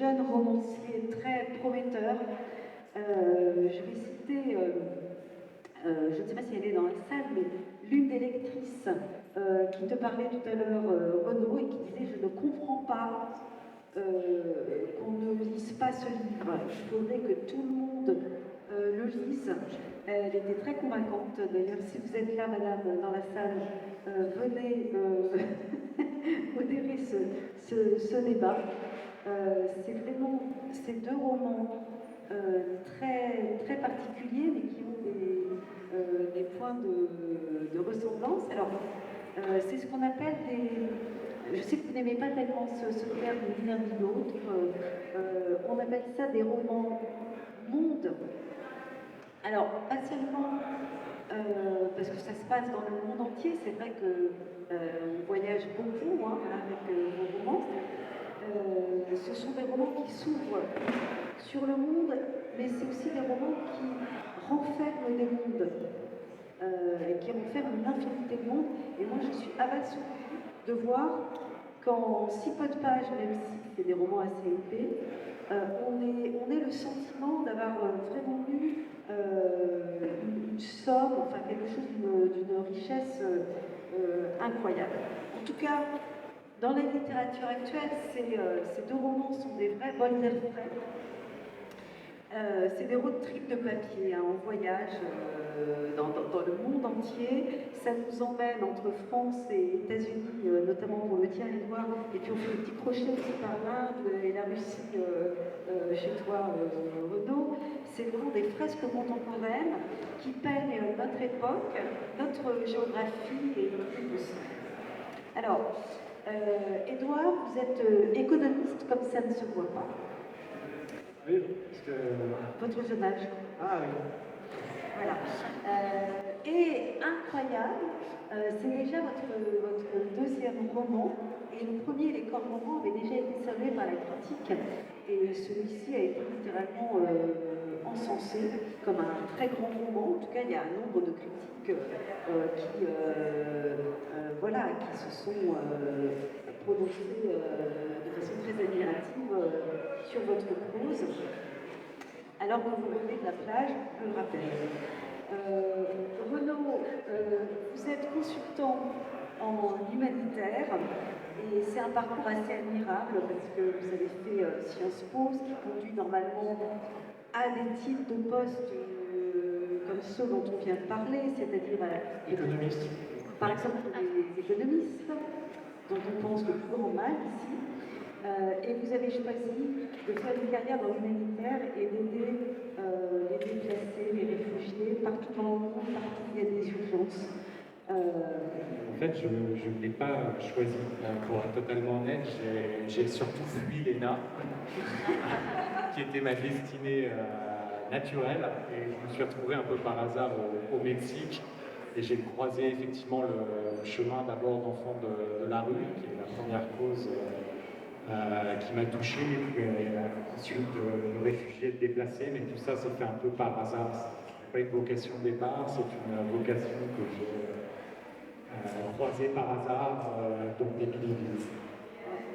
jeune romancier très prometteur. Je vais citer, je ne sais pas si elle est dans la salle, mais l'une des lectrices qui te parlait tout à l'heure, Renaud, et qui disait « Je ne comprends pas qu'on ne lise pas ce livre. Il faudrait que tout le monde le lise. » Elle était très convaincante. D'ailleurs, si vous êtes là, madame, dans la salle, venez modérer ce débat. C'est vraiment ces deux romans très, très particuliers, mais qui ont des points de ressemblance. Alors, c'est ce qu'on appelle des... Je sais que vous n'aimez pas tellement ce terme ni l'un ni l'autre. On appelle ça des romans monde. Alors, pas seulement parce que ça se passe dans le monde entier, c'est vrai qu'on voyage beaucoup avec vos romans. Ce sont des romans qui s'ouvrent sur le monde, mais c'est aussi des romans qui renferment des mondes, et qui renferment une infinité de mondes. Et moi, je suis abasourdie de voir qu'en si peu de pages, même si c'est des romans assez épais, on ait le sentiment d'avoir vraiment lu une somme, enfin quelque chose d'une richesse incroyable. En tout cas, dans la littérature actuelle, ces deux romans sont des vrais bols d'air frais. C'est des road trips de papier, on voyage dans le monde entier. Ça nous emmène entre France et États-Unis, notamment pour le tien, Edouard, et puis on fait des petits crochets aussi par l'Inde et la Russie chez toi, Renaud. C'est vraiment des fresques contemporaines qui peignent notre époque, notre géographie et notre vie aussi. Alors, Edouard, vous êtes économiste comme ça ne se voit pas. Oui, parce que... Votre jeune âge. Ah oui. Voilà. Et incroyable, c'est déjà votre deuxième roman. Et le premier, Les Corps Mourants, avait déjà été salué par la critique. Et celui-ci a été littéralement encensé comme un très grand roman. En tout cas, il y a un nombre de critiques qui se sont prononcées de façon très admirative sur votre prose. Alors que vous revenez de la plage, je le rappelle. Renaud, vous êtes consultant en humanitaire et c'est un parcours assez admirable parce que vous avez fait Sciences Po, ce qui conduit normalement à des types de postes comme ceux dont on vient de parler, c'est-à-dire économiste. Par exemple, les économistes, dont on pense le plus grand mal ici. Et vous avez choisi de faire une carrière dans l'humanitaire et d'aider les déplacés, les réfugiés, partout dans le monde, partout où il y a des urgences. En fait, je ne l'ai pas choisi. Pour être totalement honnête, j'ai surtout fui l'ENA, qui était ma destinée naturelle. Et je me suis retrouvé un peu par hasard au Mexique. Et j'ai croisé effectivement le chemin d'abord d'enfants de la rue, qui est la première cause qui m'a touché, ensuite de réfugiés, de déplacés, mais tout ça s'est fait un peu par hasard. C'est pas une vocation de départ, c'est une vocation que j'ai croisée par hasard, donc des milliers.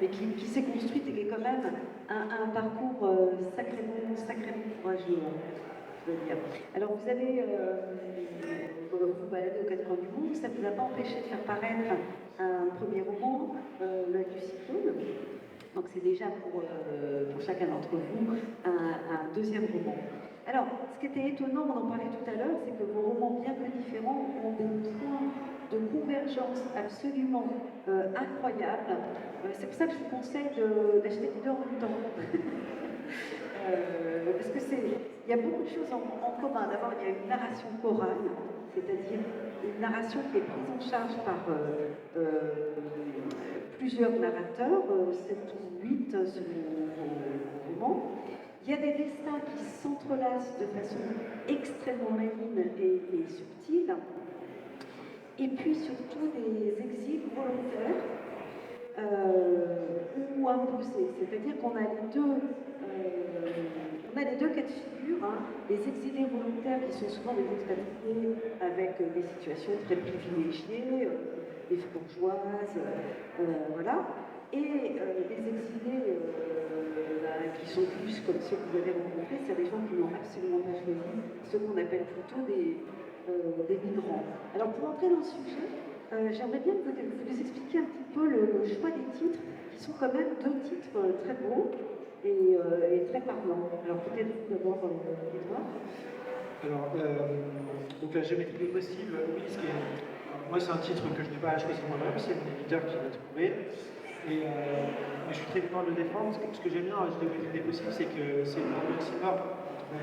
Mais qui s'est construite et qui est quand même un parcours sacrément courageux, je veux dire. Alors vous avez vous baladez aux quatre coins du monde, ça ne vous a pas empêché de faire paraître un premier roman, L'œil du cyclone. Donc c'est déjà pour chacun d'entre vous un deuxième roman. Alors, ce qui était étonnant, on en parlait tout à l'heure, c'est que vos romans, bien que différents, ont des points de convergence absolument incroyables. C'est pour ça que je vous conseille d'acheter les deux en même temps. Parce que il y a beaucoup de choses en commun. D'abord, il y a une narration chorale, c'est-à-dire une narration qui est prise en charge par plusieurs narrateurs, 7 ou 8 selon vos romans. Il y a des destins qui s'entrelacent de façon extrêmement maligne et subtile. Et puis surtout des exils volontaires ou imposés. C'est-à-dire qu'on a les deux cas de figure, les exilés volontaires qui sont souvent des expatriés avec des situations très privilégiées, des bourgeoises, voilà, et les exilés qui qui sont plus comme ceux que vous avez rencontrés, c'est des gens qui n'ont absolument pas choisi, ceux qu'on appelle plutôt des migrants. Alors pour entrer dans le sujet, j'aimerais bien que vous nous expliquiez un petit peu le choix des titres, qui sont quand même deux titres très beaux et très parlants. Alors peut-être vous d'abord, Edouard. Alors, donc la géométrie des possibles, oui, moi c'est un titre que je n'ai pas choisi moi-même, c'est mon éditeur qui l'a trouvé. Et mais je suis très content de le défendre. Ce que j'aime bien dans la géométrie des possibles, c'est que c'est un oxymore entre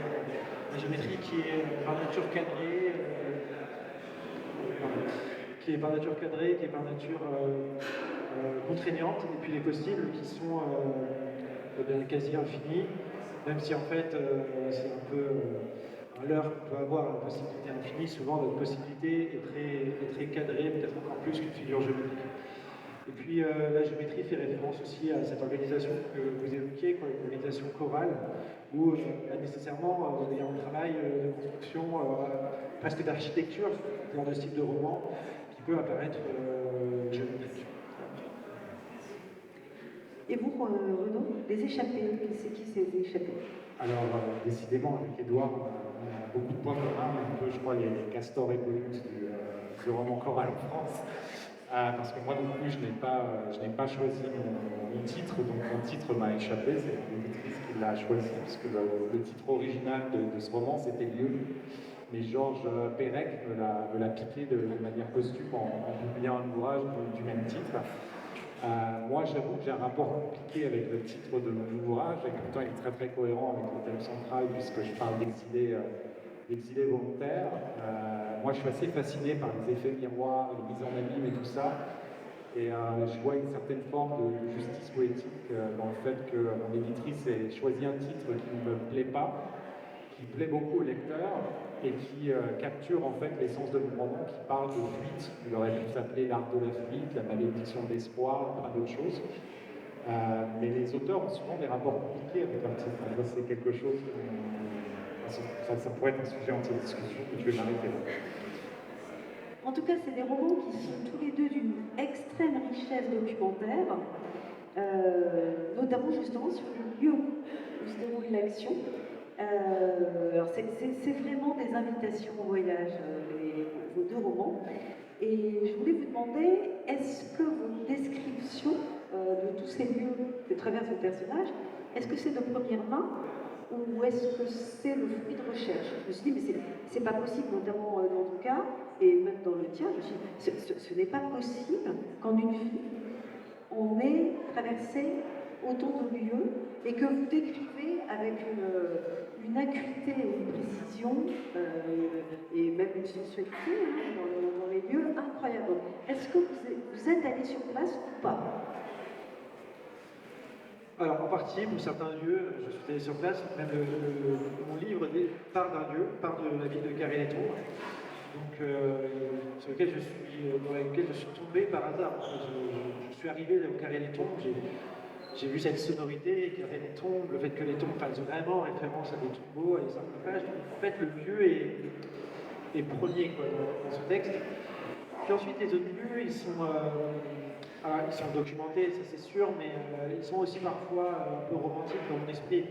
la géométrie qui est par nature cadrée, qui est par nature contraignante, et puis les possibles qui sont quasi infinis, même si en fait c'est un peu à l'heure qu'on peut avoir la possibilité infinie, souvent notre possibilité est très cadrée, peut-être encore plus qu'une figure géométrique. Et puis la géométrie fait référence aussi à cette organisation que vous évoquiez, quoi, une organisation chorale, où nécessairement il y a un travail de construction, presque d'architecture, dans le style de roman, qui peut apparaître géométrique. Et vous, Renaud, les échappés, c'est qui ces échappés? Alors, décidément, avec Édouard, on a beaucoup de points communs, un peu, je crois, les castors et Pollux du roman choral en France. Parce que moi non plus, je n'ai pas choisi mon titre, donc mon titre m'a échappé, c'est l'éditrice qui l'a choisi, parce que le titre original de ce roman, c'était Lieu. Mais Georges Perec me l'a piqué de manière posthume en publiant un ouvrage du même titre. Moi, j'avoue que j'ai un rapport compliqué avec le titre de mon ouvrage, et pourtant il est très très cohérent avec le thème central, puisque je parle d'exilés volontaires. Moi, je suis assez fasciné par les effets miroirs, les mises en abîme et tout ça. Et je vois une certaine forme de justice poétique dans le fait que mon éditrice ait choisi un titre qui ne me plaît pas, qui plaît beaucoup au lecteur et qui capture en fait l'essence de mon roman, qui parle de fuite. Il aurait pu s'appeler L'art de la fuite, La malédiction de l'espoir, plein d'autres choses. Mais les auteurs ont souvent des rapports compliqués avec leur titre. C'est quelque chose ça pourrait être un sujet entier de discussion, mais je vais m'arrêter là. En tout cas, c'est des romans qui sont tous les deux d'une extrême richesse documentaire, notamment justement sur le lieu où se déroule l'action. Alors c'est vraiment des invitations au voyage, vos deux romans. Et je voulais vous demander, est-ce que vos descriptions de tous ces lieux que traverse le personnage, est-ce que c'est de première main ou est-ce que c'est le fruit de recherche? Je me suis dit, mais c'est pas possible, notamment dans ton cas, et même dans le tien, je me suis dit, ce n'est pas possible qu'en une vie, on ait traversé autant de lieux et que vous décrivez avec une acuité et une précision et même une sensualité dans les lieux incroyables. Est-ce que vous êtes allé sur place ou pas? Alors, en partie, pour certains lieux, je suis allé sur place, même mon livre part d'un lieu, part de la ville de Carré-les-Tombes, donc, dans laquelle je suis tombé par hasard. Je suis arrivé au Carré-les-Tombes, j'ai vu cette sonorité, Carré-les-Tombes, le fait que les tombes fassent vraiment référence à des tombeaux, à des sarcophages. Donc, en fait, le lieu est premier quoi, dans ce texte. Puis ensuite, les autres lieux, ils sont documentés, ça c'est sûr, mais ils sont aussi parfois un peu romantiques dans mon esprit.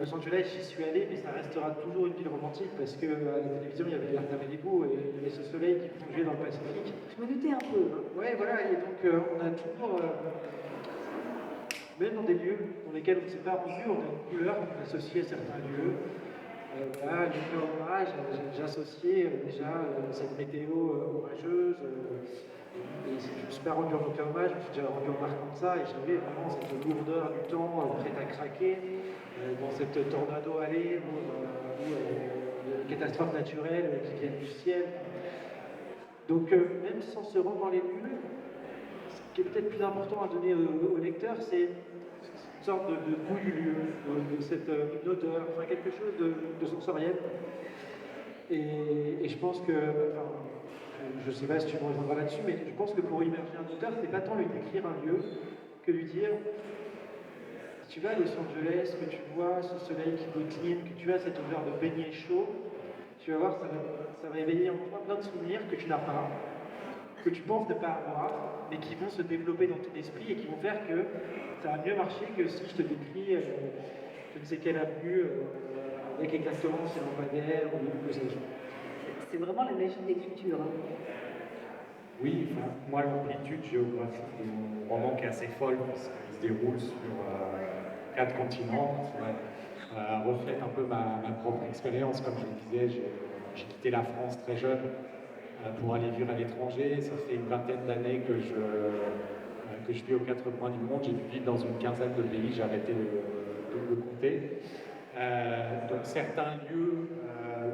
Los Angeles, j'y suis allé, mais ça restera toujours une ville romantique parce qu'à la télévision, il y avait l'Alta Malibu et il y avait ce soleil qui plongeait dans le Pacifique. Je me doutais un peu. Ouais, voilà, et donc on a toujours, même dans des lieux dans lesquels on ne s'est pas rendu, on a une couleur qu'on associe à certains lieux. Voilà, le hommage, j'ai associé déjà cette météo orageuse. Et je ne me suis pas rendu en aucun hommage, je me suis déjà rendu en marquant de ça, et j'avais vraiment cette lourdeur du temps prête à craquer dans cette tornado allée ou les catastrophes naturelles qui viennent du ciel. Donc même sans se rendre dans les lieux, ce qui est peut-être plus important à donner au lecteur, c'est une sorte de goût du lieu, une odeur, enfin quelque chose de sensoriel. Et je pense que, je ne sais pas si tu me rejoindras là-dessus, mais je pense que pour immerger un auteur, c'est pas tant lui décrire un lieu que lui dire si tu vas à Los Angeles, que tu vois ce soleil qui décline, que tu as cette odeur de beignet chaud, tu vas voir, ça va éveiller en toi plein de souvenirs que tu n'as pas, que tu penses ne pas avoir, mais qui vont se développer dans ton esprit et qui vont faire que ça va mieux marcher que si je te décris je ne sais quelle avenue, avec exactement ces lampadaires ou que sais-je. C'est vraiment la magie de l'écriture. Hein. Oui, enfin, moi l'amplitude géographique de mon roman qui est assez folle, parce qu'il se déroule sur 4 continents, reflète un peu ma propre expérience. Comme je le disais, j'ai quitté la France très jeune pour aller vivre à l'étranger. Ça fait une vingtaine d'années que je vis aux 4 coins du monde. J'ai dû vivre dans une quinzaine de pays, j'ai arrêté de compter. Donc certains lieux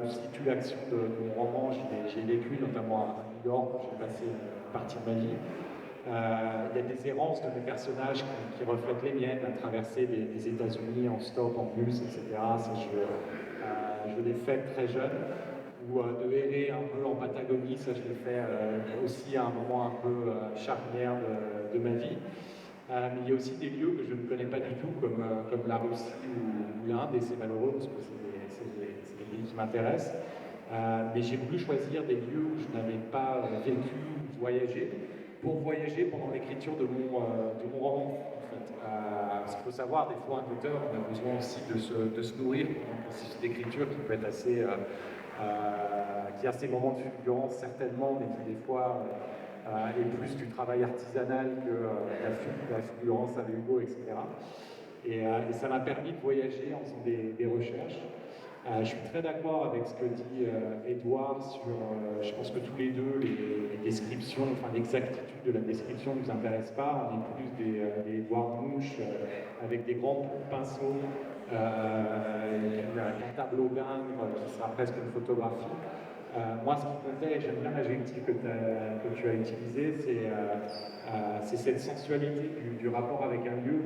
où se situe l'action de mon roman, j'ai vécu notamment à New York, où j'ai passé une partie de ma vie. Il y a des errances de mes personnages qui reflètent les miennes, à traverser des États-Unis en stop, en bus, etc. Ça, je l'ai fait très jeune. Ou de errer un peu en Patagonie, ça je l'ai fait aussi à un moment un peu charnière de ma vie. Mais il y a aussi des lieux que je ne connais pas du tout, comme la Russie ou l'Inde, et c'est malheureux parce que c'est des pays qui m'intéressent. Mais j'ai voulu choisir des lieux où je n'avais pas vécu ou voyagé, pour voyager pendant l'écriture de mon roman. En fait. Parce qu'il faut savoir, des fois, un auteur, on a besoin aussi de se nourrir pendant le processus d'écriture qui peut être assez... qui a ses moments de fulgurance certainement, mais qui des fois est plus du travail artisanal que la fulgurance avec Hugo, etc. Et ça m'a permis de voyager en faisant des recherches. Je suis très d'accord avec ce que dit Édouard sur, je pense que tous les deux, les descriptions, enfin l'exactitude de la description ne nous intéresse pas. On est plus des Édouard Mouche avec des grands pinceaux, un tableau d'ingres qui sera presque une photographie. Moi, ce qui comptait, j'aime bien l'adjectif que tu as utilisé, c'est cette sensualité du rapport avec un lieu,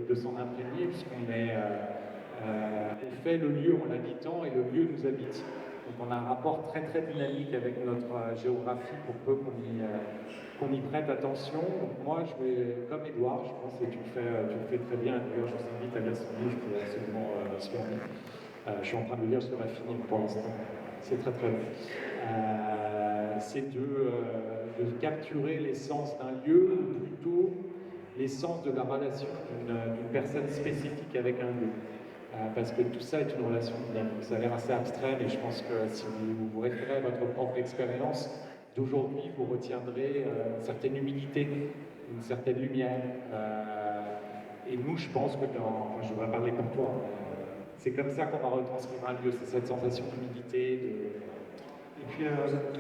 de s'en imprégner, puisqu'on on fait le lieu en l'habitant et le lieu nous habite. Donc on a un rapport très très dynamique avec notre géographie pour peu qu'on y prête attention. Donc moi, je vais, comme Édouard, je pense que tu le fais très bien. D'ailleurs, je vous invite à lire son livre qui est absolument splendide. Je suis en train de le lire, je devrais finir pour l'instant. C'est très très bon. C'est de capturer l'essence d'un lieu, ou plutôt l'essence de la relation d'une personne spécifique avec un lieu. Parce que tout ça est une relation dynamique. Ça a l'air assez abstrait, mais je pense que si vous vous référez à votre propre expérience d'aujourd'hui, vous retiendrez une certaine humilité, une certaine lumière. Et nous, je pense que enfin, je vais parler pour toi, c'est comme ça qu'on va retranscrire un lieu, c'est cette sensation d'humilité. Et puis,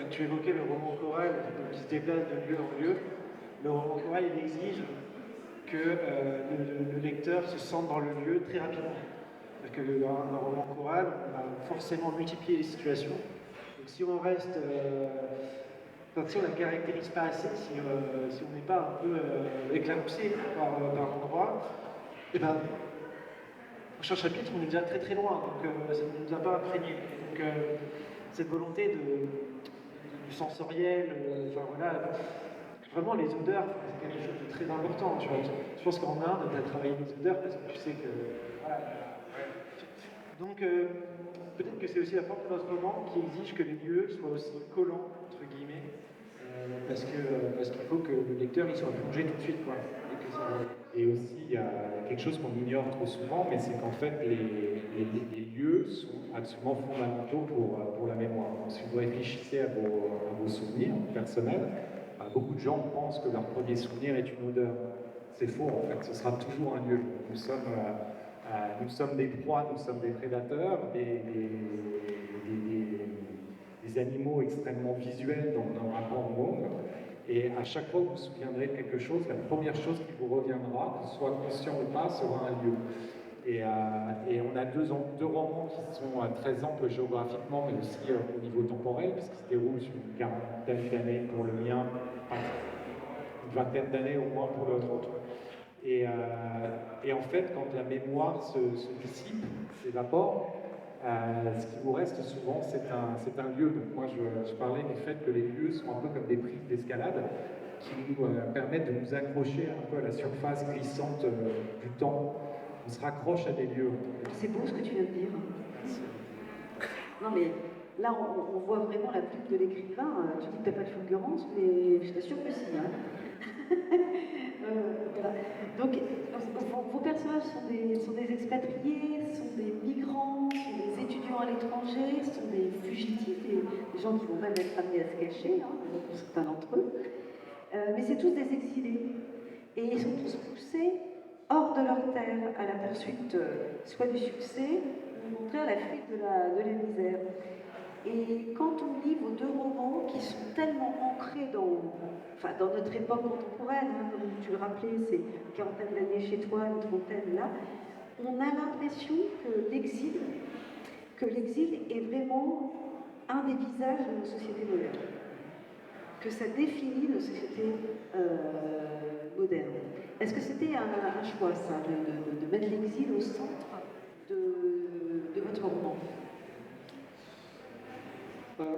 tu évoquais le roman choral qui se déplace de lieu en lieu. Le roman choral, il exige que le lecteur se sente dans le lieu très rapidement. Parce que dans un roman choral, on va forcément multiplier les situations. Donc si on reste... si on ne la caractérise pas assez, si on n'est pas un peu éclaboussé par l'endroit, et ben, au prochain chapitre, on est déjà très très loin, donc ça ne nous a pas imprégné. Donc cette volonté du sensoriel, enfin voilà, vraiment les odeurs, c'est quelque chose de très important. Je pense qu'en Inde, tu as travaillé les odeurs parce que tu sais que... Voilà. Donc peut-être que c'est aussi la force de notre roman qui exige que les lieux soient aussi collants, entre guillemets, parce qu'il faut que le lecteur il soit plongé tout de suite. Quoi. Et aussi, il y a quelque chose qu'on ignore trop souvent, mais c'est qu'en fait, les lieux sont absolument fondamentaux pour la mémoire. Donc, si vous réfléchissez à vos souvenirs personnels, beaucoup de gens pensent que leur premier souvenir est une odeur. C'est faux, en fait, ce sera toujours un lieu. Nous sommes des proies, nous sommes des prédateurs, des animaux extrêmement visuels dans nos rapports au monde. Et à chaque fois que vous vous souviendrez de quelque chose, la première chose qui vous reviendra, que ce soit conscient ou pas, sera un lieu. Et on a deux romans qui sont très amples géographiquement, mais aussi au niveau temporel, puisqu'ils se déroulent sur une quarantaine d'années pour le mien, une vingtaine d'années au moins pour l'autre. Et en fait, quand la mémoire se dissipe, s'évapore, ce qui vous reste souvent, c'est un lieu. Donc moi, je parlais du fait que les lieux sont un peu comme des prises d'escalade qui nous permettent de nous accrocher un peu à la surface glissante du temps. On se raccroche à des lieux. C'est beau ce que tu viens de dire. Non mais là, on voit vraiment la plume de l'écrivain. Tu dis que tu n'as pas de fulgurance, mais je t'assure que si. Hein. Voilà. Donc, vos personnages personnages sont des expatriés, sont des migrants, sont des étudiants à l'étranger, sont des fugitifs, des gens qui vont même être amenés à se cacher, hein, pour certains d'entre eux. Mais c'est tous des exilés. Et ils sont tous poussés hors de leur terre, à la poursuite soit du succès, ou au contraire à la fuite de la misère. Et quand on lit vos deux romans, qui sont tellement ancrés dans notre époque contemporaine, hein, comme tu le rappelais, c'est une quarantaine d'années chez toi, une trentaine là, on a l'impression que l'exil est vraiment un des visages de nos sociétés modernes, que ça définit nos sociétés modernes. Est-ce que c'était un choix, ça, de mettre l'exil au centre de votre roman?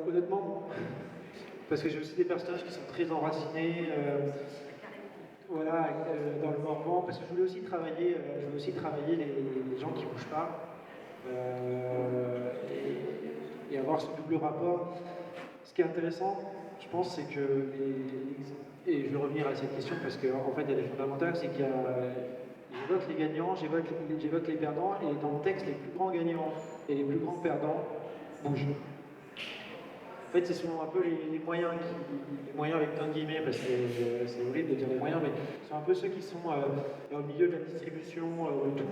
Honnêtement, non. Parce que j'ai aussi des personnages qui sont très enracinés dans le Morvan, parce que je voulais aussi travailler les gens qui ne bougent pas et avoir ce double rapport. Ce qui est intéressant, je pense, c'est que, et je vais revenir à cette question parce qu'en fait, il y a des fondamentales, c'est qu'il y a, j'évoque les gagnants, j'évoque les perdants, et dans le texte, les plus grands gagnants et les plus grands perdants bougent. En fait, ce sont un peu les moyens, les moyens avec plein de guillemets, parce que c'est horrible de dire les moyens, mais ce sont un peu ceux qui sont au milieu de la distribution, tout,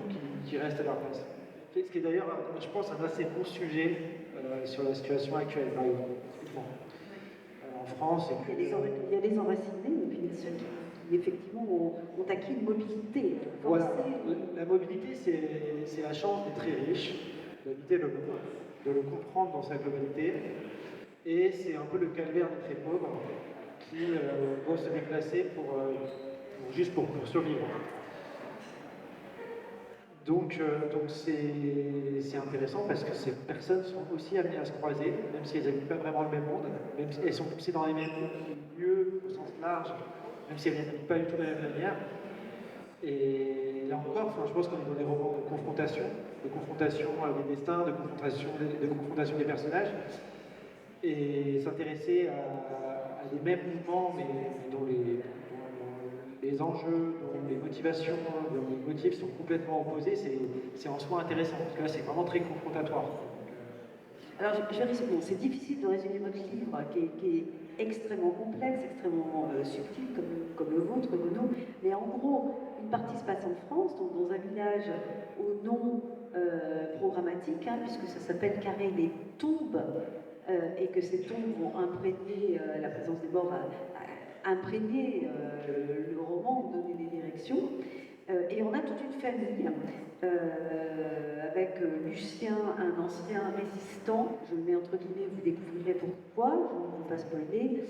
qui restent à leur place. Ce qui est d'ailleurs, je pense, un assez bon sujet sur la situation actuelle, par exemple, typiquement. En France, et il y a les enracinés, et puis ceux qui effectivement ont acquis une mobilité. Voilà, la mobilité, c'est la chance des très riches d'habiter le monde, de le comprendre dans sa globalité. Et c'est un peu le calvaire des très pauvres qui vont se déplacer juste pour survivre. Donc c'est intéressant parce que ces personnes sont aussi amenées à se croiser, même si elles n'habitent pas vraiment le même monde, même si elles sont poussées dans les mêmes lieux au sens large, même si elles n'habitent pas du tout de la même manière. Et là encore, je pense qu'on est dans des romans de confrontation des destins, de confrontation des personnages. Et s'intéresser à des mêmes mouvements, mais dont les enjeux, dont les motivations, dont les motifs sont complètement opposés, c'est en soi intéressant, parce que là, c'est vraiment très confrontatoire. Alors, bon, c'est difficile de résumer votre livre, qui est extrêmement complexe, extrêmement subtil, comme le vôtre, Renaud. Mais en gros, une partie se passe en France, donc dans un village au nom programmatique, hein, puisque ça s'appelle Carré des Tombes, et que ces tombes vont imprégner, la présence des morts va imprégner le roman, donner des directions. Et on a toute une famille, avec Lucien, un ancien résistant, je le mets entre guillemets, vous découvrirez pourquoi, je ne vais pas spoiler,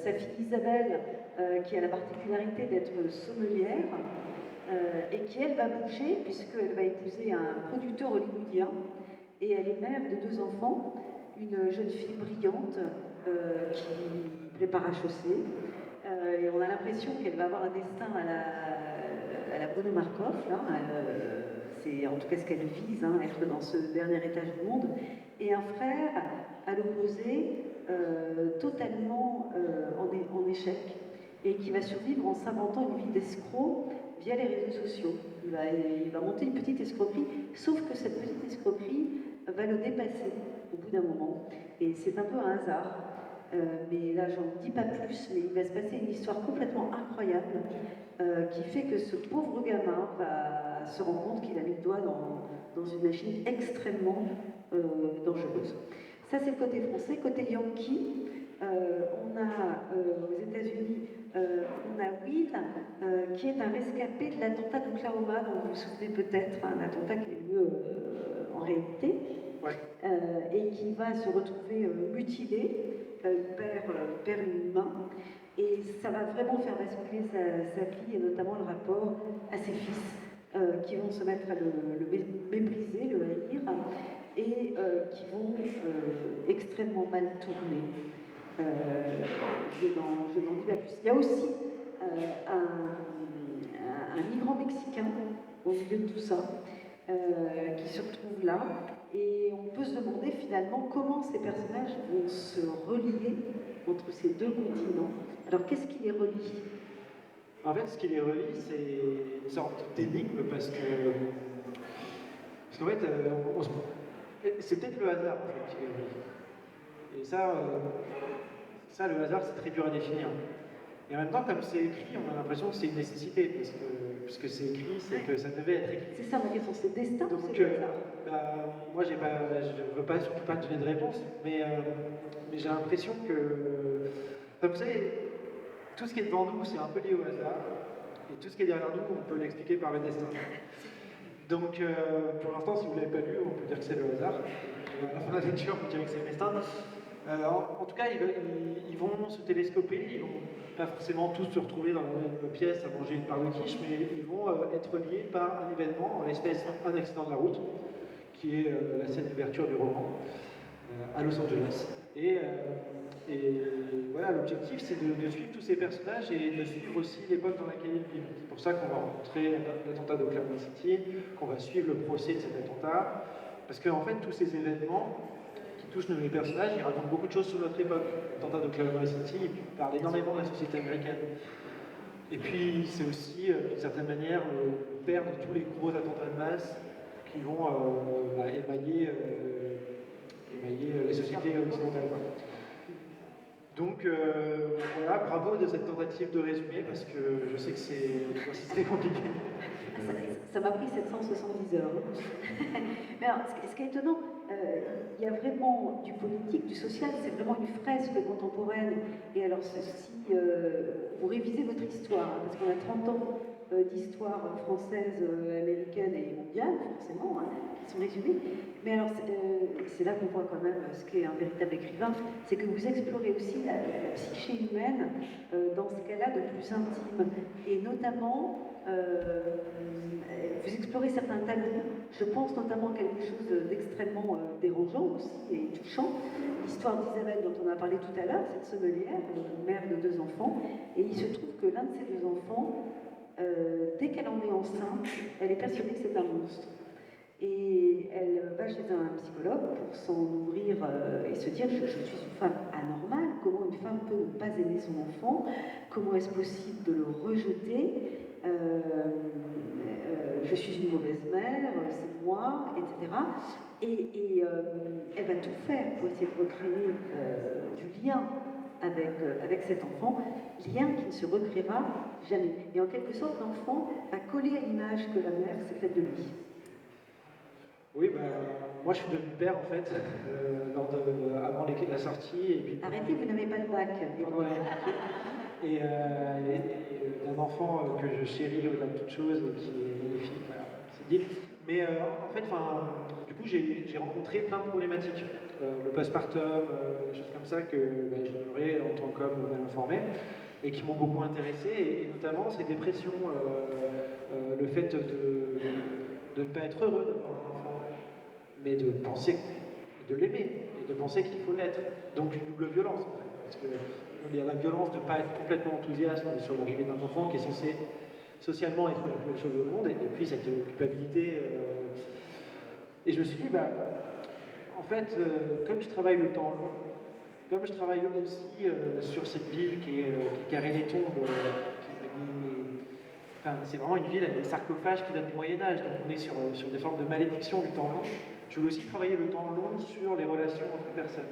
sa fille Isabelle, qui a la particularité d'être sommelière, et qui, elle, va bouger, puisqu'elle va épouser un producteur hollywoodien, et elle est mère de 2 enfants, une jeune fille brillante qui prépare à chausser. Et on a l'impression qu'elle va avoir un destin à la Bruno Markov, là. C'est en tout cas ce qu'elle vise, hein, être dans ce dernier étage du monde. Et un frère, à l'opposé, totalement en échec, et qui va survivre en s'inventant une vie d'escroc via les réseaux sociaux. Il va monter une petite escroquerie, sauf que cette petite escroquerie va le dépasser au bout d'un moment. Et c'est un peu un hasard, mais là j'en dis pas plus, mais il va se passer une histoire complètement incroyable qui fait que ce pauvre gamin va se rendre compte qu'il a mis le doigt dans une machine extrêmement dangereuse. Ça c'est le côté français. Côté Yankee, on a aux États-Unis, on a Will, qui est un rescapé de l'attentat d'Oklahoma, dont vous vous souvenez peut-être, un attentat qui a eu lieu en réalité, et qui va se retrouver mutilé, perd une main, et ça va vraiment faire basculer sa vie, et notamment le rapport à ses fils, qui vont se mettre à le mépriser, le haïr, et qui vont extrêmement mal tourner. Je n'en dis pas plus. Il y a aussi un migrant mexicain au milieu de tout ça, qui se retrouve là, et on peut se demander finalement comment ces personnages vont se relier entre ces deux continents. Alors qu'est-ce qui les relie? En fait, ce qui les relie, c'est une sorte d'énigme parce qu'en fait, c'est peut-être le hasard en fait, qui les relie. Et ça, le hasard, c'est très dur à définir. Et en même temps, comme c'est écrit, on a l'impression que c'est une nécessité, parce que puisque c'est écrit, c'est que ça devait être écrit. C'est ça ma question, c'est destin ou Donc, c'est le hasard? moi, je ne veux pas surtout pas donner de réponse, mais j'ai l'impression que, enfin, vous savez, tout ce qui est devant nous, c'est un peu lié au hasard, et tout ce qui est derrière nous, on peut l'expliquer par le destin. Donc, pour l'instant, si vous ne l'avez pas lu, on peut dire que c'est le hasard. À la fin de la lecture, on peut dire que c'est le destin. En tout cas, ils vont se télescoper, ils vont pas forcément tous se retrouver dans la même pièce à manger une part de quiche, mais ils vont être liés par un événement, en l'espèce un accident de la route, qui est la scène d'ouverture du roman, à Los Angeles. Et voilà, l'objectif, c'est de suivre tous ces personnages et de suivre aussi l'époque dans laquelle ils vivent. C'est pour ça qu'on va rencontrer l'attentat d'Oklahoma City, qu'on va suivre le procès de cet attentat, parce qu'en fait, tous ces événements qui touchent nos personnages, ils racontent beaucoup de choses sur notre époque. L'attentat d'Oklahoma City, il parle énormément de la société américaine. Et puis, c'est aussi, d'une certaine manière, le père de tous les gros attentats de masse qui vont émailler les sociétés occidentales. Donc voilà, bravo de cette tentative de résumé, parce que je sais que c'est très compliqué. Ça m'a pris 770 heures. Mais alors, ce qui est étonnant, il y a vraiment du politique, du social, c'est vraiment une fresque contemporaine. Et alors, si vous révisez votre histoire, hein, parce qu'on a 30 ans d'histoire française, américaine et mondiale, forcément, hein, qui sont résumées. Mais alors, c'est là qu'on voit quand même ce qu'est un véritable écrivain, c'est que vous explorez aussi la psyché humaine dans ce qu'elle a de plus intime. Et notamment, vous explorez certains tabous. Je pense notamment à quelque chose d'extrêmement dérangeant aussi et touchant. L'histoire d'Isabelle dont on a parlé tout à l'heure, cette sommelière, mère de 2 enfants. Et il se trouve que l'un de ces 2 enfants, dès qu'elle en est enceinte, elle est persuadée que c'est un monstre. Et elle va chez un psychologue pour s'en nourrir et se dire je suis une femme anormale, comment une femme peut ne pas aimer son enfant, comment est-ce possible de le rejeter, je suis une mauvaise mère, c'est moi, etc. Et elle va tout faire pour essayer de recréer du lien avec cet enfant, lien qui ne se recréera jamais. Et en quelque sorte, l'enfant va coller à l'image que la mère s'est faite de lui. Oui, moi je suis devenu père en fait, avant la sortie. Et puis, arrêtez, vous n'avez pas le bac. Et d'un enfant que je chéris au-delà de toute chose et qui est magnifique, voilà, c'est dit. Mais en fait, du coup, j'ai rencontré plein de problématiques. Le postpartum, des choses comme ça que j'ignorais en tant qu'homme mal informé et qui m'ont beaucoup intéressé, et notamment ces dépressions, le fait de ne pas être heureux d'avoir un enfant, mais de penser, de l'aimer, et de penser qu'il faut l'être. Donc une double violence, en fait, parce qu'il y a la violence de ne pas être complètement enthousiaste sur l'arrivée d'un enfant qui est censé socialement être la plus belle chose au monde, et puis cette culpabilité. Et je me suis dit, en fait, comme je travaille le temps long, comme je travaille aussi sur cette ville qui est Carré-les-Tombes, c'est vraiment une ville avec des sarcophages qui datent du Moyen-Âge, donc on est sur des formes de malédiction du temps long. Je veux aussi travailler le temps long sur les relations entre personnes.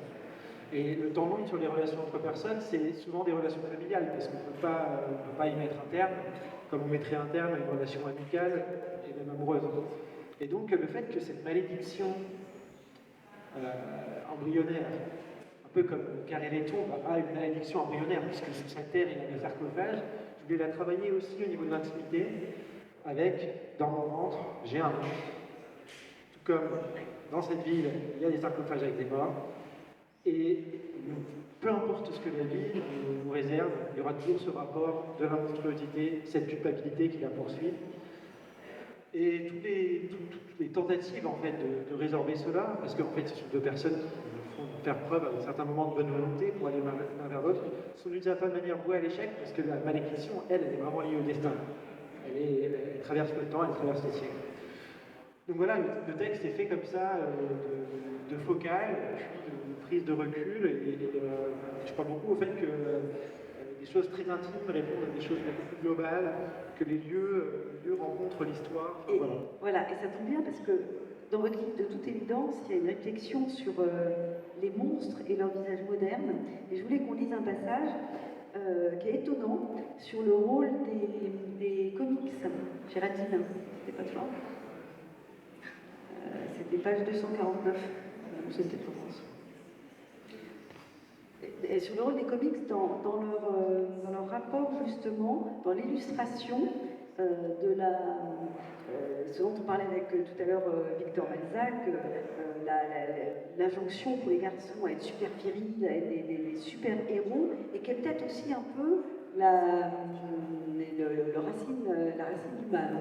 Et le temps long sur les relations entre personnes, c'est souvent des relations familiales, parce qu'on ne peut pas y mettre un terme, comme on mettrait un terme à une relation amicale et même amoureuse. Et donc le fait que cette malédiction embryonnaire, un peu comme Carré-les-Tombes, a une malédiction embryonnaire, puisque sous sa terre il y a des sarcophages, je voulais la travailler aussi au niveau de l'intimité, avec, dans mon ventre, j'ai un monstre. Tout comme dans cette ville, il y a des sarcophages avec des morts, et peu importe ce que la vie nous réserve, il y aura toujours ce rapport de la monstruosité, cette culpabilité qui la poursuit. Et toutes les tentatives en fait de résorber cela, parce qu'en fait ce sont 2 personnes qui font faire preuve à un certain moment de bonne volonté pour aller l'un vers l'autre, sont d'une certaine manière vouées à l'échec, parce que la malédiction, elle est vraiment liée au destin. Elle traverse le temps, elle traverse les siècles. Donc voilà, le texte est fait comme ça, de focale, puis de prise de recul, et je crois beaucoup au fait que des choses très intimes répondent à des choses beaucoup plus globales, que les lieux rencontrent l'histoire. Et voilà, et ça tombe bien parce que dans votre livre, de toute évidence, il y a une réflexion sur les monstres et leur visage moderne. Et je voulais qu'on lise un passage qui est étonnant sur le rôle des comics. Géraldine, c'était pas toi c'était page 249. C'était toi. Et sur le rôle des comics dans leur rapport justement, dans l'illustration de ce dont on parlait avec tout à l'heure Victor Balzac, l'injonction pour les garçons à être super virils, à être des super héros, et qui est peut-être aussi un peu la racine du mal.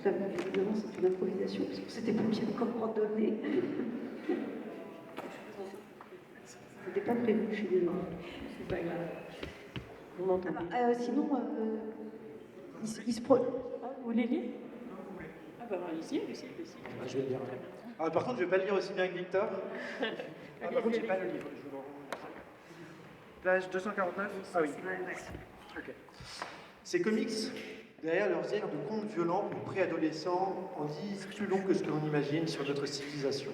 Donc là, évidemment, c'est une improvisation, parce que c'était pas bien coordonné. C'était pas prévu, je suis désolée. C'est pas grave. On entend bien. Sinon, il se pro... Vous voulez lire? Ah bah allez-y. Ah, je vais le lire. Alors, par contre, je ne vais pas le lire aussi bien que Victor. Par contre, je n'ai pas le livre. Je vous le rends. Page 249. Ah oui. Ok. Ces comics, derrière leurs airs de contes violents pour préadolescents, en disent plus long que ce que l'on imagine sur notre civilisation.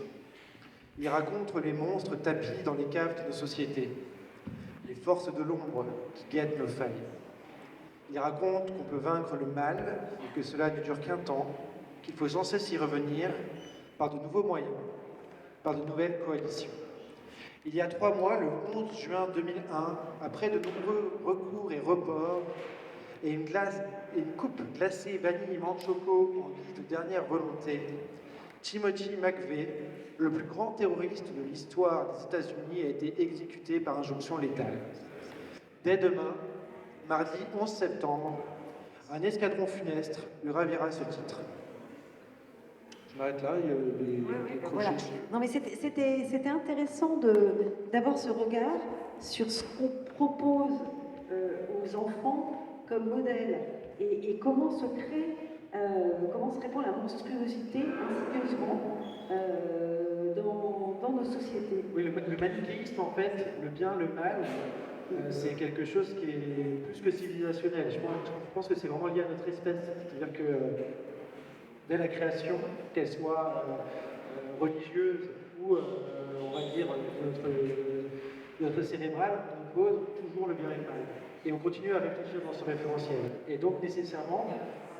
Ils racontent les monstres tapis dans les caves de nos sociétés, les forces de l'ombre qui guettent nos failles. Ils racontent qu'on peut vaincre le mal et que cela ne dure qu'un temps, qu'il faut sans cesse y revenir par de nouveaux moyens, par de nouvelles coalitions. Il y a 3 mois, le 11 juin 2001, après de nombreux recours et reports, et une coupe glacée vanille menthe choco en guise de dernière volonté, Timothy McVeigh, le plus grand terroriste de l'histoire des États-Unis, a été exécuté par injonction létale. Dès demain, mardi 11 septembre, un escadron funeste lui ravira ce titre. Je m'arrête là, il y a les crochets. Voilà. Non mais c'était intéressant d'avoir ce regard sur ce qu'on propose aux enfants comme modèle et comment se crée, comment se répand la monstruosité insidieusement dans nos sociétés. Oui, le manichéisme, en fait, le bien, le mal, c'est quelque chose qui est plus que civilisationnel. Je pense que c'est vraiment lié à notre espèce. C'est-à-dire que dès la création, qu'elle soit religieuse ou, on va dire, notre cérébral, on pose toujours le bien et le mal. Et on continue à réfléchir dans ce référentiel. Et donc, nécessairement,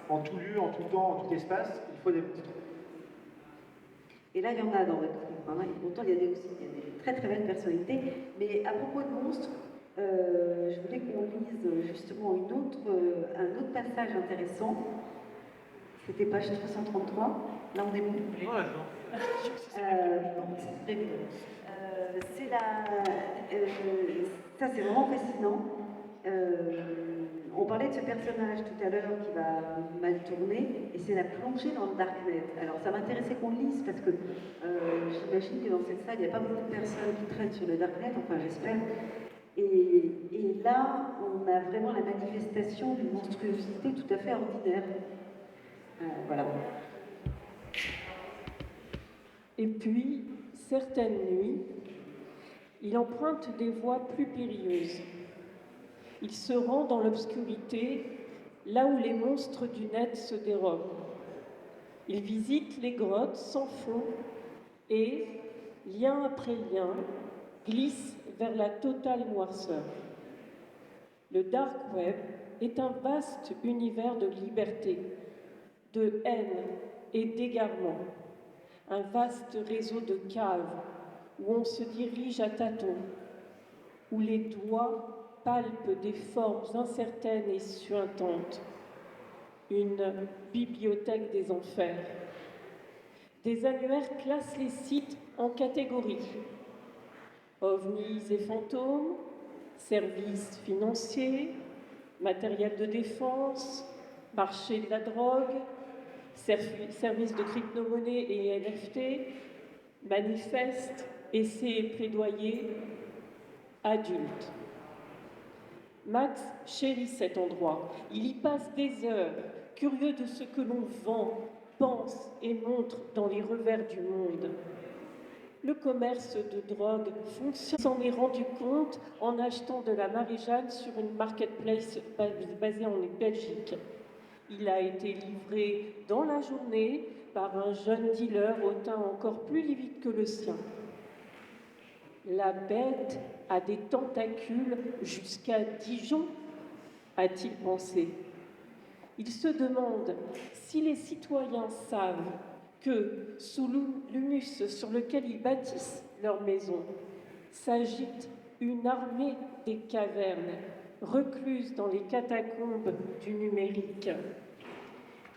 en tout lieu, en tout temps, en tout espace, il faut des monstres. Et là, il y en a dans votre livre. Hein. Et pourtant, il y a des très très belles personnalités. Mais à propos de monstres, je voulais qu'on lise justement un autre passage intéressant. C'était page 333. Là, on est bon. Ça, c'est vraiment fascinant. On parlait de ce personnage tout à l'heure qui va mal tourner, et c'est la plongée dans le darknet. Alors ça m'intéressait qu'on le lise parce que j'imagine que dans cette salle, il n'y a pas beaucoup de personnes qui traînent sur le darknet, enfin j'espère. Et là, on a vraiment la manifestation d'une monstruosité tout à fait ordinaire. Voilà. Et puis, certaines nuits, il emprunte des voies plus périlleuses. Il se rend dans l'obscurité, là où les monstres du net se dérobent. Il visite les grottes sans fond et, lien après lien, glisse vers la totale noirceur. Le dark web est un vaste univers de liberté, de haine et d'égarement. Un vaste réseau de caves où on se dirige à tâtons, où les doigts palpent des formes incertaines et suintantes. Une bibliothèque des enfers. Des annuaires classent les sites en catégories. OVNIs et fantômes, services financiers, matériel de défense, marché de la drogue, services de crypto-monnaie et NFT, manifestes, essais et plaidoyers, adultes. Max chérit cet endroit. Il y passe des heures, curieux de ce que l'on vend, pense et montre dans les revers du monde. Le commerce de drogue fonctionne. Il s'en est rendu compte en achetant de la Marie-Jeanne sur une marketplace basée en Belgique. Il a été livré dans la journée par un jeune dealer au teint encore plus livide que le sien. La bête a des tentacules jusqu'à Dijon, a-t-il pensé. Il se demande si les citoyens savent que, sous l'humus sur lequel ils bâtissent leur maison, s'agite une armée des cavernes, recluse dans les catacombes du numérique.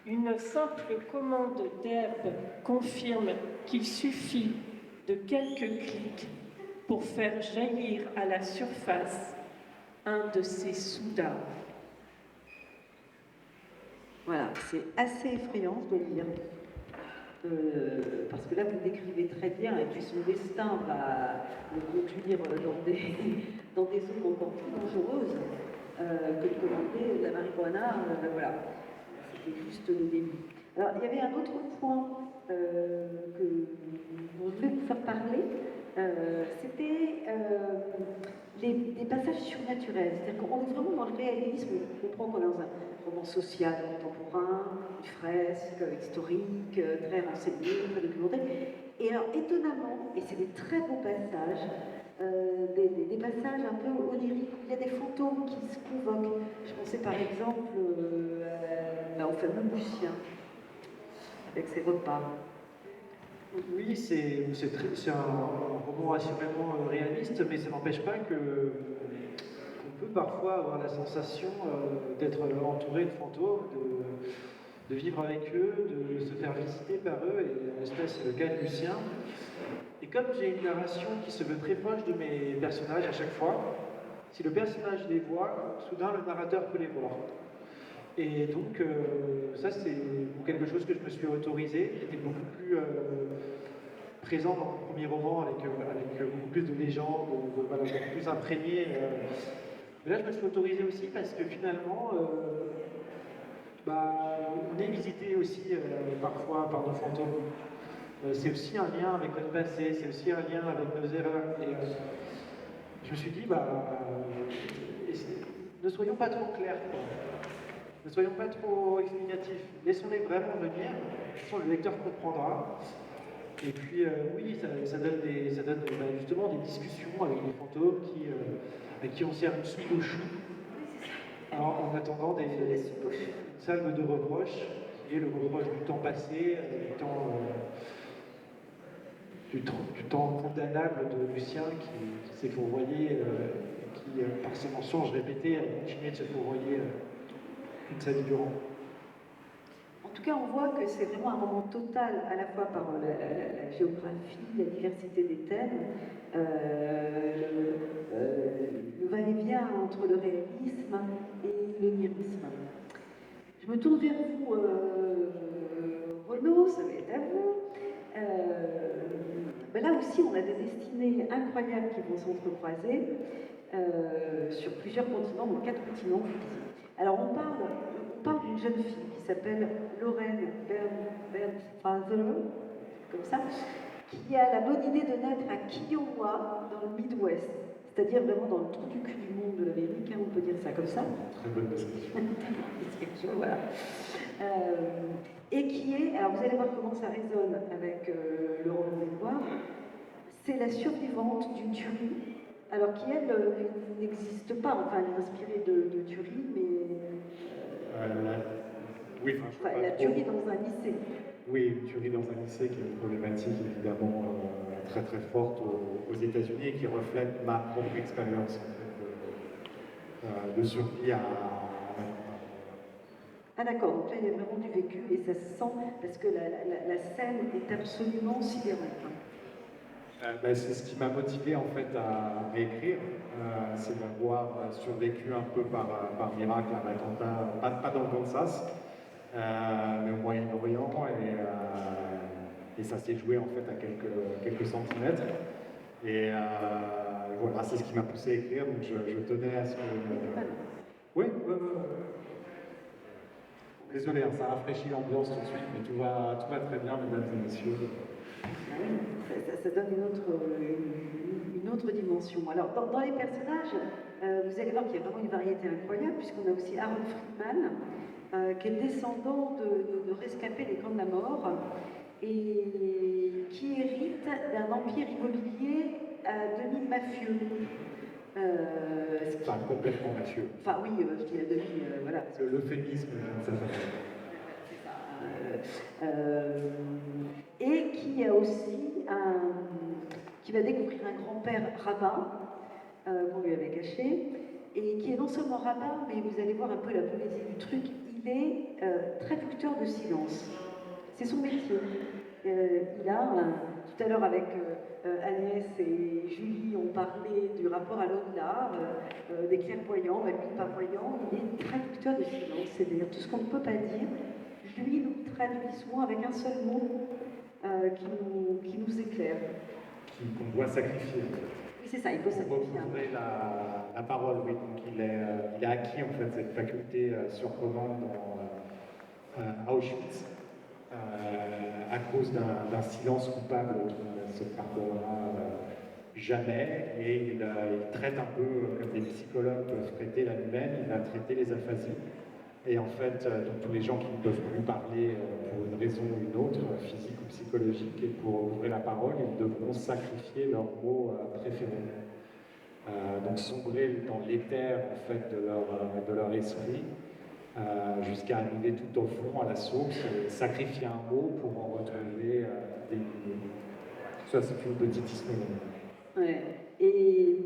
Une simple commande d'herbe confirme qu'il suffit de quelques clics pour faire jaillir à la surface un de ces soudats. Voilà, c'est assez effrayant, je dois dire. Parce que là, vous le décrivez très bien, et puis son destin va le conduire dans des zones encore plus dangereuses que de commander de la marijuana. Voilà, c'était juste le début. Alors, il y avait un autre point dont je voulais vous faire parler. C'était des passages surnaturels. C'est-à-dire qu'on est vraiment dans le réalisme, on comprend qu'on est dans un roman social, contemporain, une fresque historique, très renseignée, très documentée. Et alors, étonnamment, et c'est des très beaux passages, des passages un peu oniriques, où il y a des fantômes qui se convoquent. Je pensais par exemple au fameux Lucien, avec ses repas. Oui, c'est un roman assurément réaliste, mais ça n'empêche pas qu'on peut parfois avoir la sensation d'être entouré de fantômes, de vivre avec eux, de se faire visiter par eux, et en l'espèce c'est le cas de Lucien. Et comme j'ai une narration qui se veut très proche de mes personnages à chaque fois, si le personnage les voit, soudain le narrateur peut les voir. Et donc, ça, c'est quelque chose que je me suis autorisé, qui était beaucoup plus présent dans mon premier roman, avec beaucoup plus de légendes, voilà, beaucoup plus imprégné. Mais là, je me suis autorisé aussi parce que finalement, on est visité aussi parfois par nos fantômes. C'est aussi un lien avec notre passé, c'est aussi un lien avec nos erreurs. Et je me suis dit, ne soyons pas trop clairs, quoi. Ne soyons pas trop explicatifs, laissons-les vraiment venir, de toute façon le lecteur comprendra. Et puis oui, ça donne justement des discussions avec des fantômes à qui on sert une suite au chou, en attendant une salve de reproches, qui est le reproche du temps passé, du temps condamnable de Lucien qui s'est fourvoyé, qui par ses mensonges répétés a continué de se fourvoyer toute sa vie durant. En tout cas, on voit que c'est vraiment un roman total, à la fois par la géographie, la diversité des thèmes, le va-et-vient entre le réalisme et l'onirisme. Je me tourne vers vous, Renaud, ça va être à vous. Là aussi, on a des destinées incroyables qui vont s'entrecroiser sur plusieurs continents, donc 4 continents. Alors, on parle d'une jeune fille qui s'appelle Lorraine Bernfather, comme ça, qui a la bonne idée de naître à Kiowa, dans le Midwest, c'est-à-dire vraiment dans le trou du cul du monde de l'Amérique, on peut dire ça comme ça. Très bonne description. Voilà. Et qui est, alors vous allez voir comment ça résonne avec le roman des Loirs, c'est la survivante d'une tuerie, alors qui elle n'existe pas, enfin elle est inspirée de tuerie, mais oui, la tuerie dans un lycée. Oui, une tuerie dans un lycée qui est une problématique évidemment très très forte aux États-Unis et qui reflète ma propre expérience en fait, de survie à. Ah d'accord, donc là il y a vraiment du vécu et ça se sent parce que la scène est absolument sidérante. C'est ce qui m'a motivé en fait à écrire, c'est d'avoir survécu un peu par miracle à un attentat, pas dans le Kansas, mais au Moyen-Orient, et ça s'est joué en fait à quelques centimètres. Et voilà, c'est ce qui m'a poussé à écrire, donc je tenais à ce que. Oui. Désolé, ça rafraîchit l'ambiance tout de suite, mais tout va très bien, mesdames et messieurs. Ah oui, ça donne une autre dimension. Alors, dans les personnages, vous allez voir qu'il y a vraiment une variété incroyable, puisqu'on a aussi Harold Friedman, qui est le descendant de rescapés des camps de la mort, et qui hérite d'un empire immobilier à demi mafieux. Enfin, complètement mafieux. Enfin oui, je dis à demi, voilà. C'est l'euphémisme, ça Et qui a aussi qui va découvrir un grand-père rabbin qu'on lui avait caché, et qui est non seulement rabbin, mais vous allez voir un peu la poésie du truc, il est traducteur de silence. C'est son métier. Il a, tout à l'heure avec Agnès et Julie, on parlait du rapport à l'au-delà, des clairvoyants, même lui pas voyant, il est traducteur de silence, c'est-à-dire tout ce qu'on ne peut pas dire, lui nous traduit souvent avec un seul mot qui nous éclaire. qu'on doit sacrifier. Oui, c'est ça, il faut Pour sacrifier. recouvrer la parole, oui. Donc il a acquis en fait cette faculté surprenante à Auschwitz à cause d'un silence coupable qui ne se pardonnera jamais. Et il traite un peu comme des psychologues peuvent traiter la humaine, il a traité les aphasies. Et en fait, donc, tous les gens qui ne peuvent plus parler pour une raison ou une autre, physique ou psychologique, et pour ouvrir la parole, ils devront sacrifier leurs mots préférés. Donc sombrer dans l'éther en fait, de leur esprit, jusqu'à arriver tout au fond, à la source, et sacrifier un mot pour en retrouver des milliers. Ça, c'est une petite histoire. Ouais. Et